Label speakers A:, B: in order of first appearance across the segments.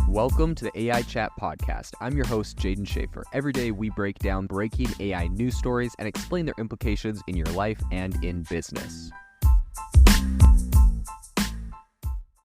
A: Welcome to the AI Chat Podcast. I'm your host, Jaden Schaefer. Every day we break down breaking AI news stories and explain their implications in your life and in business.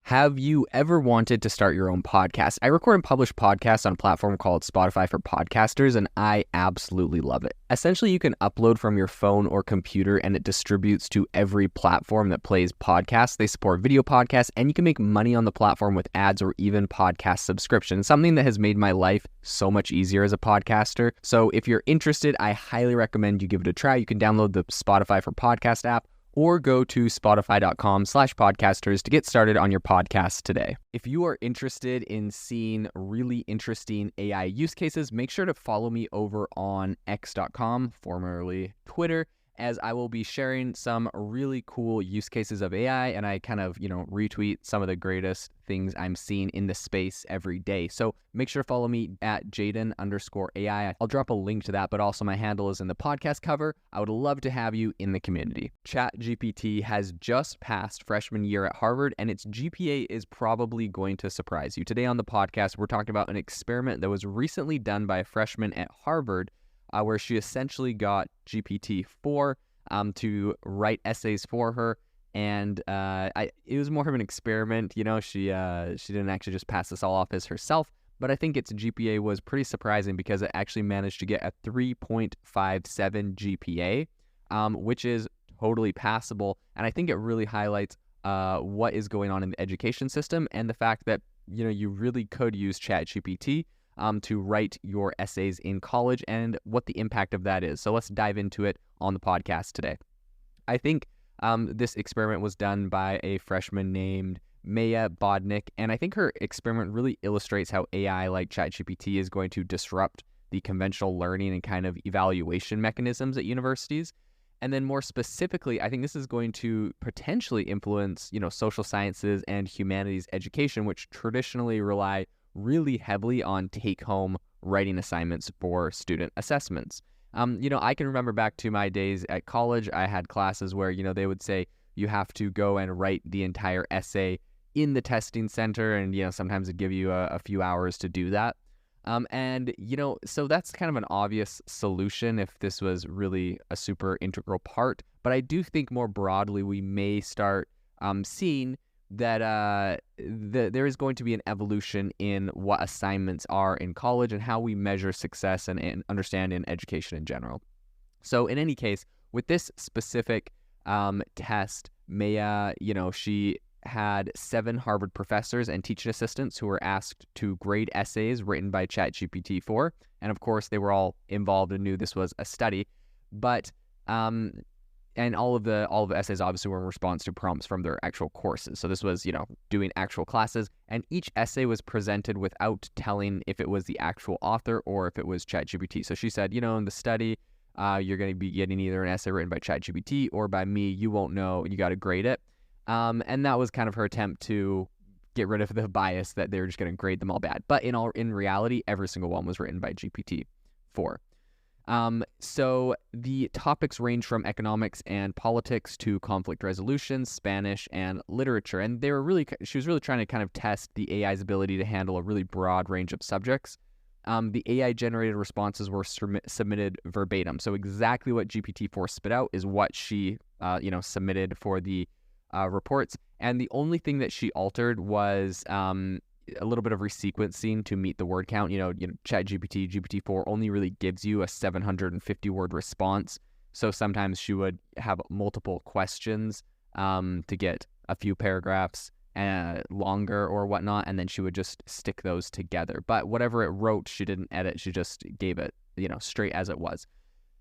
A: Have you ever wanted to start your own podcast? I record and publish podcasts on a platform called Spotify for Podcasters, and I absolutely love it. Essentially, you can upload from your phone or computer, and it distributes to every platform that plays podcasts. They support video podcasts, and you can make money on the platform with ads or even podcast subscriptions, something that has made my life so much easier as a podcaster. So if you're interested, I highly recommend you give it a try. You can download the Spotify for Podcast app, or go to spotify.com/podcasters to get started on your podcast today. If you are interested in seeing really interesting AI use cases, make sure to follow me over on x.com, formerly Twitter, as I will be sharing some really cool use cases of AI, and I kind of, retweet some of the greatest things I'm seeing in the space every day. So make sure to follow me at Jaden_AI. I'll drop a link to that, but also my handle is in the podcast cover. I would love to have you in the community. ChatGPT has just passed freshman year at Harvard, and its GPA is probably going to surprise you. Today on the podcast, we're talking about an experiment that was recently done by a freshman at Harvard, where she essentially got GPT4 to write essays for her, and it was more of an experiment. She didn't actually just pass this all off as herself, but I think its GPA was pretty surprising because it actually managed to get a 3.57 GPA, which is totally passable, and I think it really highlights what is going on in the education system and the fact that you really could use ChatGPT to write your essays in college and what the impact of that is. So let's dive into it on the podcast today. I think this experiment was done by a freshman named Maya Bodnick, and I think her experiment really illustrates how AI like ChatGPT is going to disrupt the conventional learning and kind of evaluation mechanisms at universities. And then more specifically, I think this is going to potentially influence, social sciences and humanities education, which traditionally rely really heavily on take-home writing assignments for student assessments. I can remember back to my days at college, I had classes where, they would say you have to go and write the entire essay in the testing center, and, sometimes it'd give you a few hours to do that. So that's kind of an obvious solution if this was really a super integral part. But I do think more broadly, we may start seeing that there is going to be an evolution in what assignments are in college and how we measure success and understand in education in general. So in any case, with this specific test, Maya, she had 7 Harvard professors and teaching assistants who were asked to grade essays written by ChatGPT4. And of course, they were all involved and knew this was a study. But and all of the essays obviously were in response to prompts from their actual courses. So this was, doing actual classes, and each essay was presented without telling if it was the actual author or if it was ChatGPT. So she said, in the study, you're going to be getting either an essay written by ChatGPT or by me. You won't know. You got to grade it. And that was kind of her attempt to get rid of the bias that they were just going to grade them all bad. But in reality, every single one was written by GPT-4. So the topics range from economics and politics to conflict resolution, Spanish, and literature. And she was really trying to kind of test the AI's ability to handle a really broad range of subjects. The AI-generated responses were submitted verbatim. So exactly what GPT-4 spit out is what she, submitted for the reports. And the only thing that she altered was a little bit of resequencing to meet the word count. ChatGPT, GPT-4 only really gives you a 750-word response. So sometimes she would have multiple questions to get a few paragraphs longer or whatnot, and then she would just stick those together. But whatever it wrote, she didn't edit. She just gave it, straight as it was.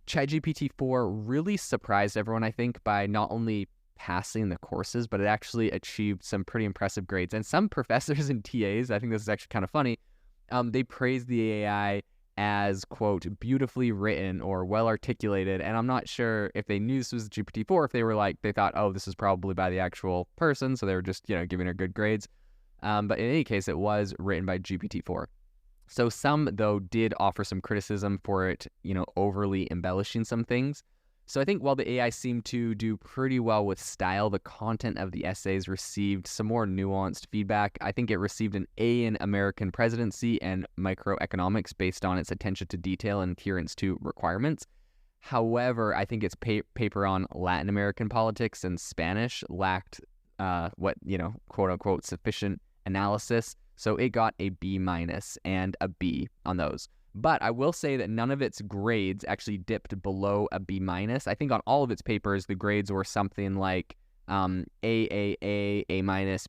A: ChatGPT-4 really surprised everyone, I think, by not only passing the courses, but it actually achieved some pretty impressive grades. And some professors and TAs, I think this is actually kind of funny, they praised the AI as, quote, beautifully written or well articulated. And I'm not sure if they knew this was GPT-4, if they thought, oh, this is probably by the actual person, so they were just, giving her good grades. But in any case, it was written by GPT-4. So some, though, did offer some criticism for it, overly embellishing some things. So I think while the AI seemed to do pretty well with style, the content of the essays received some more nuanced feedback. I think it received an A in American presidency and microeconomics based on its attention to detail and adherence to requirements. However, I think its paper on Latin American politics and Spanish lacked quote unquote, sufficient analysis. So it got a B- and a B on those. But I will say that none of its grades actually dipped below a B-. I think on all of its papers, the grades were something like A, A-,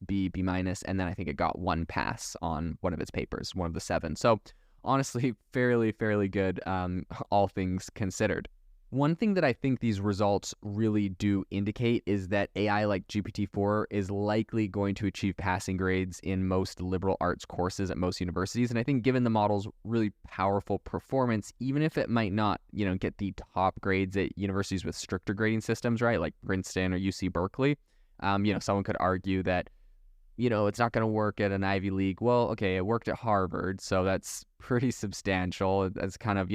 A: B, B-, and then I think it got one pass on one of its papers, one of the 7. So honestly, fairly good, all things considered. One thing that I think these results really do indicate is that AI like GPT-4 is likely going to achieve passing grades in most liberal arts courses at most universities. And I think given the model's really powerful performance, even if it might not, get the top grades at universities with stricter grading systems, right, like Princeton or UC Berkeley, someone could argue that, it's not going to work at an Ivy League. Well, okay, it worked at Harvard, so that's pretty substantial. That's kind of,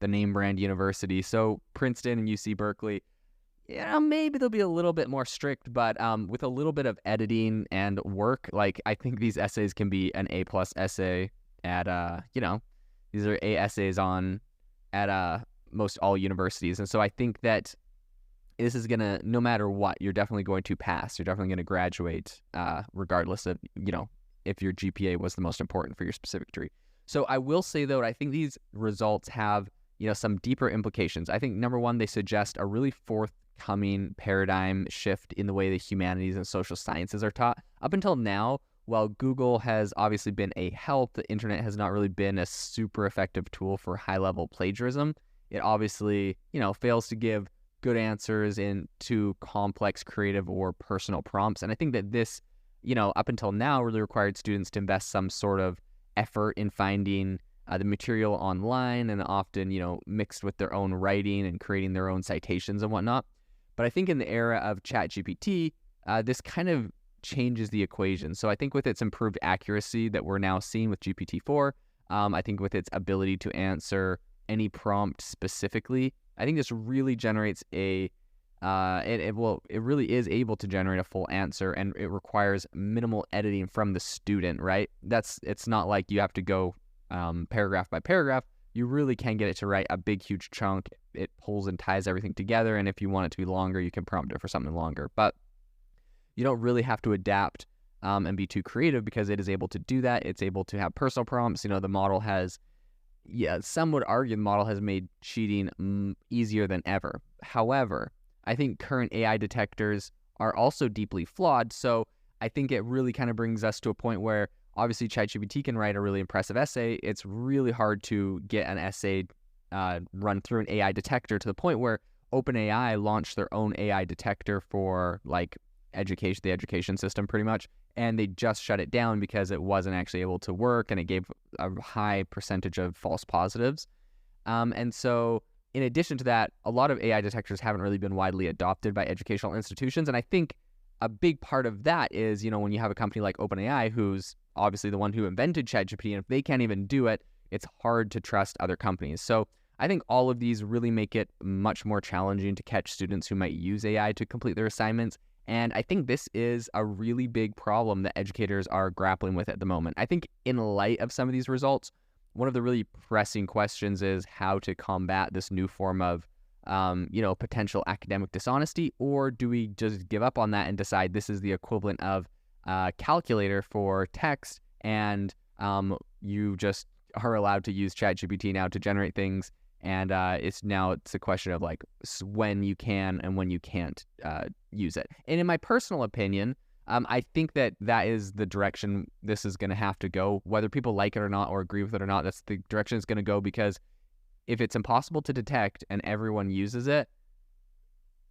A: the name brand university. So Princeton and UC Berkeley, maybe they'll be a little bit more strict, but with a little bit of editing and work, like I think these essays can be an A+ essay at, these are A essays at most all universities. And so I think that this is going to, no matter what, you're definitely going to pass. You're definitely going to graduate regardless of, if your GPA was the most important for your specific degree. So I will say, though, I think these results have some deeper implications. I think, number one, they suggest a really forthcoming paradigm shift in the way the humanities and social sciences are taught. Up until now, while Google has obviously been a help, the internet has not really been a super effective tool for high-level plagiarism. It obviously, fails to give good answers into complex, creative, or personal prompts. And I think that this, up until now, really required students to invest some sort of effort in finding the material online, and often, mixed with their own writing and creating their own citations and whatnot. But I think in the era of ChatGPT, this kind of changes the equation. So I think with its improved accuracy that we're now seeing with GPT-4, I think with its ability to answer any prompt specifically, I think this really generates it really is able to generate a full answer, and it requires minimal editing from the student, right? It's not like you have to go paragraph by paragraph. You really can get it to write a big, huge chunk. It pulls and ties everything together, and if you want it to be longer, you can prompt it for something longer. But you don't really have to adapt and be too creative, because it is able to do that. It's able to have personal prompts. The model has, some would argue the model has made cheating easier than ever. However, I think current AI detectors are also deeply flawed. So I think it really kind of brings us to a point where obviously ChatGPT can write a really impressive essay. It's really hard to get an essay run through an AI detector, to the point where OpenAI launched their own AI detector for like the education system pretty much. And they just shut it down because it wasn't actually able to work, and it gave a high percentage of false positives. And so in addition to that, a lot of AI detectors haven't really been widely adopted by educational institutions. And I think a big part of that is, when you have a company like OpenAI, who's obviously the one who invented ChatGPT, and if they can't even do it, it's hard to trust other companies. So I think all of these really make it much more challenging to catch students who might use AI to complete their assignments. And I think this is a really big problem that educators are grappling with at the moment. I think in light of some of these results, one of the really pressing questions is how to combat this new form of, potential academic dishonesty, or do we just give up on that and decide this is the equivalent of a calculator for text, and you just are allowed to use ChatGPT now to generate things, and it's a question of like when you can and when you can't use it. And in my personal opinion, I think that is the direction this is going to have to go, whether people like it or not, or agree with it or not. That's the direction it's going to go, because if it's impossible to detect and everyone uses it,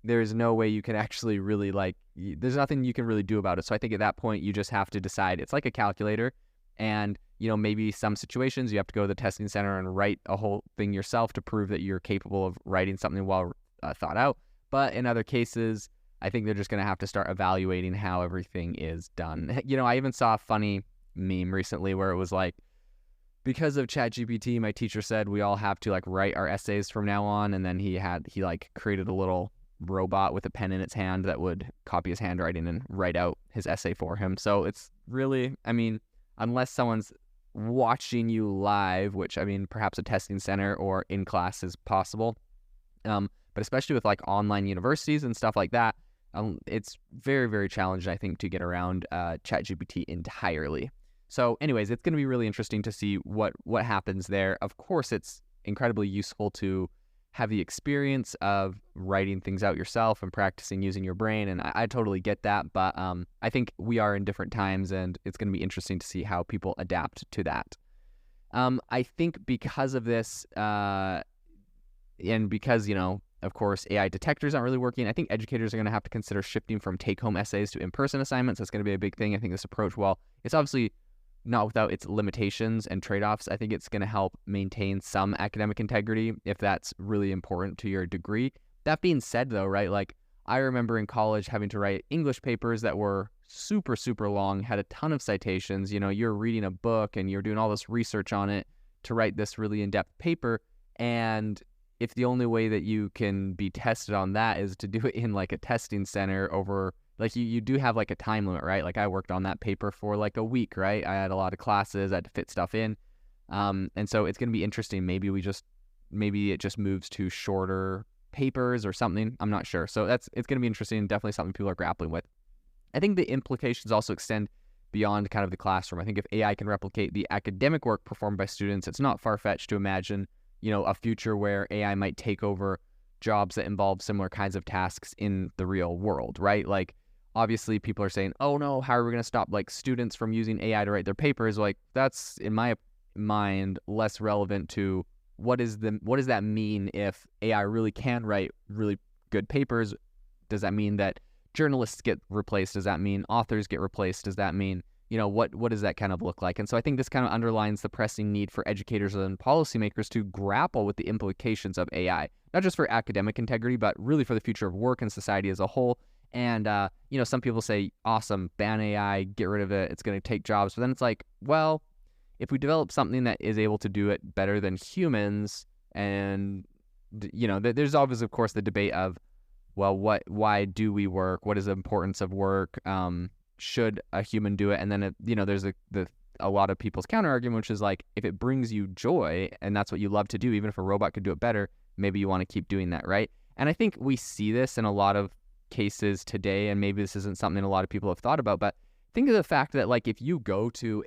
A: there's no way you can actually really there's nothing you can really do about it. So I think at that point, you just have to decide it's like a calculator, and, maybe some situations you have to go to the testing center and write a whole thing yourself to prove that you're capable of writing something well thought out. But in other cases, I think they're just going to have to start evaluating how everything is done. I even saw a funny meme recently where it was like, because of ChatGPT, my teacher said we all have to like write our essays from now on. And then he like created a little robot with a pen in its hand that would copy his handwriting and write out his essay for him. So it's really, I mean, unless someone's watching you live, which I mean, perhaps a testing center or in class is possible. But especially with like online universities and stuff like that, it's very, very challenging, I think, to get around ChatGPT entirely. So anyways, it's going to be really interesting to see what happens there. Of course, it's incredibly useful to have the experience of writing things out yourself and practicing using your brain. And I totally get that. But I think we are in different times, and it's going to be interesting to see how people adapt to that. I think because of this, and because, of course, AI detectors aren't really working, I think educators are going to have to consider shifting from take-home essays to in-person assignments. That's going to be a big thing. I think this approach, while it's obviously not without its limitations and trade-offs, I think it's going to help maintain some academic integrity if that's really important to your degree. That being said, though, right, like I remember in college having to write English papers that were super, super long, had a ton of citations. You're reading a book and you're doing all this research on it to write this really in-depth paper. And if the only way that you can be tested on that is to do it in like a testing center over, like you do have like a time limit, right? Like I worked on that paper for like a week, right? I had a lot of classes, I had to fit stuff in. And so it's going to be interesting. Maybe it just moves to shorter papers or something. I'm not sure. So it's going to be interesting. Definitely something people are grappling with. I think the implications also extend beyond kind of the classroom. I think if AI can replicate the academic work performed by students, it's not far-fetched to imagine, a future where AI might take over jobs that involve similar kinds of tasks in the real world, right? Like, obviously people are saying, oh no, how are we going to stop like students from using AI to write their papers? Like, that's, in my mind, less relevant to what does that mean if AI really can write really good papers? Does that mean that journalists get replaced? Does that mean authors get replaced? Does that mean, what does that kind of look like? And so I think this kind of underlines the pressing need for educators and policymakers to grapple with the implications of AI, not just for academic integrity, but really for the future of work and society as a whole. And, some people say, awesome, ban AI, get rid of it, it's going to take jobs. But then it's like, well, if we develop something that is able to do it better than humans, and, there's always, of course, the debate of, well, why do we work? What is the importance of work? Should a human do it? And then, there's a lot of people's counter argument, which is like, if it brings you joy and that's what you love to do, even if a robot could do it better, maybe you want to keep doing that, right? And I think we see this in a lot of cases today, and maybe this isn't something a lot of people have thought about, but think of the fact that like if you go to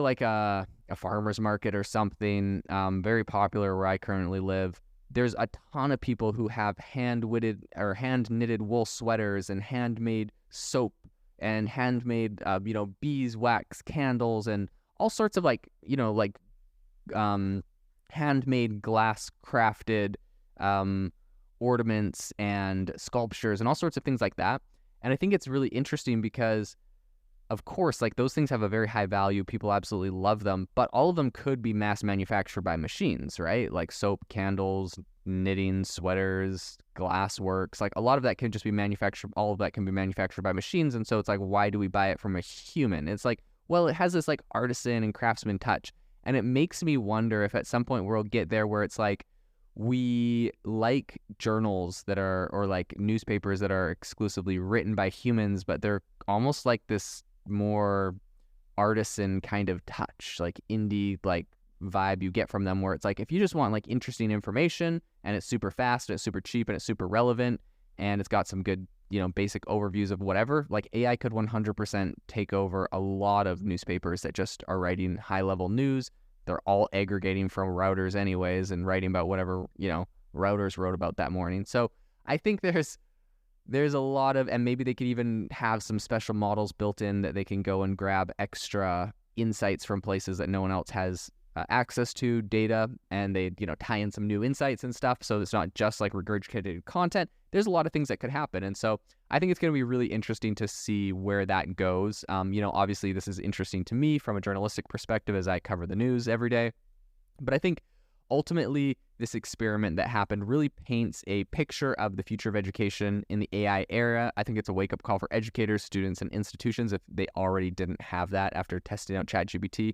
A: like a farmer's market or something very popular where I currently live, there's a ton of people who have hand-knitted wool sweaters and handmade soap and handmade beeswax candles and all sorts of handmade glass crafted ornaments and sculptures and all sorts of things like that. And I think it's really interesting because, of course, like those things have a very high value. People absolutely love them, but all of them could be mass manufactured by machines, right? Like soap, candles, knitting, sweaters, glass works. Like a lot of that can just be manufactured. All of that can be manufactured by machines. And so it's like, why do we buy it from a human? It's like, well, it has this like artisan and craftsman touch. And it makes me wonder if at some point we'll get there where it's like, we like journals that are, or like newspapers that are exclusively written by humans, but they're almost like this more artisan kind of touch, like indie like vibe you get from them, where it's like, if you just want like interesting information and it's super fast and it's super cheap and it's super relevant and it's got some good, basic overviews of whatever, like AI could 100% take over a lot of newspapers that just are writing high level news. They're all aggregating from routers anyways and writing about whatever, routers wrote about that morning. So I think there's a lot of, and maybe they could even have some special models built in that they can go and grab extra insights from places that no one else has access to data, and they, tie in some new insights and stuff. So it's not just like regurgitated content. There's a lot of things that could happen. And so I think it's going to be really interesting to see where that goes. Obviously this is interesting to me from a journalistic perspective as I cover the news every day. But I think ultimately this experiment that happened really paints a picture of the future of education in the AI era. I think it's a wake-up call for educators, students, and institutions if they already didn't have that after testing out ChatGPT.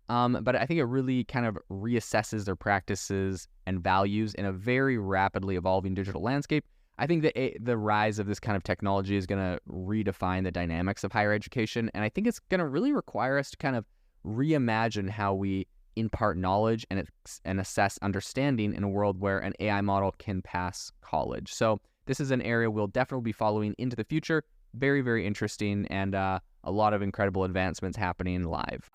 A: But I think it really kind of reassesses their practices and values in a very rapidly evolving digital landscape. I think that the rise of this kind of technology is going to redefine the dynamics of higher education. And I think it's going to really require us to kind of reimagine how we impart knowledge and assess understanding in a world where an AI model can pass college. So this is an area we'll definitely be following into the future. Very, very interesting, and a lot of incredible advancements happening live.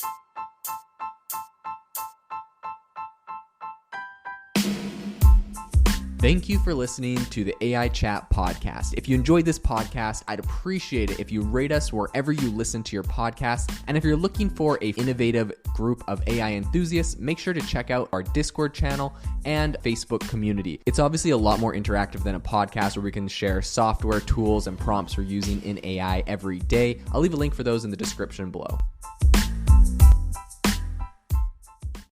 A: Thank you for listening to the AI Chat podcast. If you enjoyed this podcast, I'd appreciate it if you rate us wherever you listen to your podcast. And if you're looking for an innovative group of AI enthusiasts, make sure to check out our Discord channel and Facebook community. It's obviously a lot more interactive than a podcast where we can share software, tools, and prompts we're using in AI every day. I'll leave a link for those in the description below.